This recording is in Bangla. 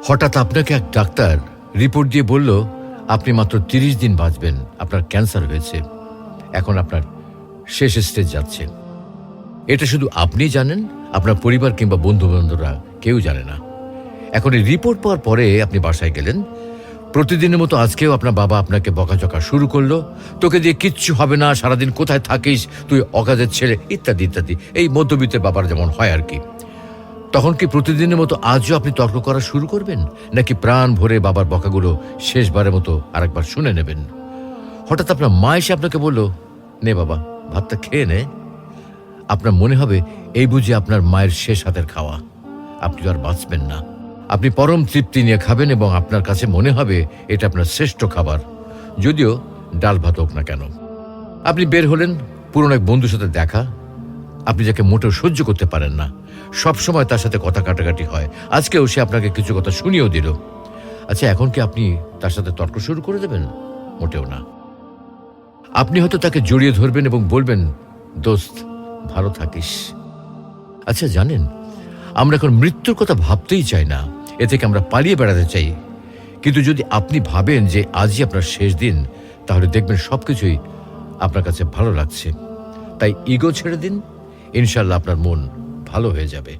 হঠাৎ আপনাকে এক ডাক্তার রিপোর্ট দিয়ে বলল আপনি মাত্র 30 দিন বাঁচবেন, আপনার ক্যান্সার হয়েছে, এখন আপনার শেষ স্টেজ যাচ্ছে। এটা শুধু আপনি জানেন, আপনার পরিবার কিংবা বন্ধু বান্ধবরা কেউ জানে না। এখন এই রিপোর্ট পাওয়ার পরে আপনি বাসায় গেলেন। প্রতিদিনের মতো আজকেও আপনার বাবা আপনাকে বকাঝকা শুরু করলো, তোকে দিয়ে কিচ্ছু হবে না, সারাদিন কোথায় থাকিস তুই, অকাজের ছেলে, ইত্যাদি ইত্যাদি। এই মধ্যবিত্তের বাবার যেমন হয় আর কি। তখন কি প্রতিদিনের মতো আজও আপনি তর্ক করা শুরু করবেন, নাকি প্রাণ ভরে বাবার বকাগুলো শেষবারের মতো আরেকবার শুনে নেবেন? হঠাৎ আপনার মা এসে আপনাকে বলল, নে বাবা ভাতটা খেয়ে নে। আপনার মনে হবে এই বুঝি আপনার মায়ের শেষ হাতের খাওয়া, আপনি আর বাঁচবেন না। আপনি পরম তৃপ্তি নিয়ে খাবেন এবং আপনার কাছে মনে হবে এটা আপনার শ্রেষ্ঠ খাবার, যদিও ডাল ভাত হোক না কেন। আপনি বের হলেন, পুরনো এক বন্ধুর সাথে দেখা, আপনি যাকে মোটেও সহ্য করতে পারেন না, সবসময় তার সাথে কথা কাটাকাটি হয়, আজকেও সে আপনাকে কিছু কথা শুনিয়েও দিল। আচ্ছা, এখন কি আপনি তার সাথে তর্ক শুরু করে দেবেন? মোটেও না। আপনি হয়তো তাকে জড়িয়ে ধরবেন এবং বলবেন, দোস্ত ভালো থাকিস। আচ্ছা জানেন, আমরা এখন মৃত্যুর কথা ভাবতেই চাই না, এ থেকে আমরা পালিয়ে বেড়াতে চাই। কিন্তু যদি আপনি ভাবেন যে আজই আপনার শেষ দিন, তাহলে দেখবেন সবকিছুই আপনার কাছে ভালো লাগছে। তাই ইগো ছেড়ে দিন, ইনশাল্লাহ আপনার মন ভালো হয়ে যাবে।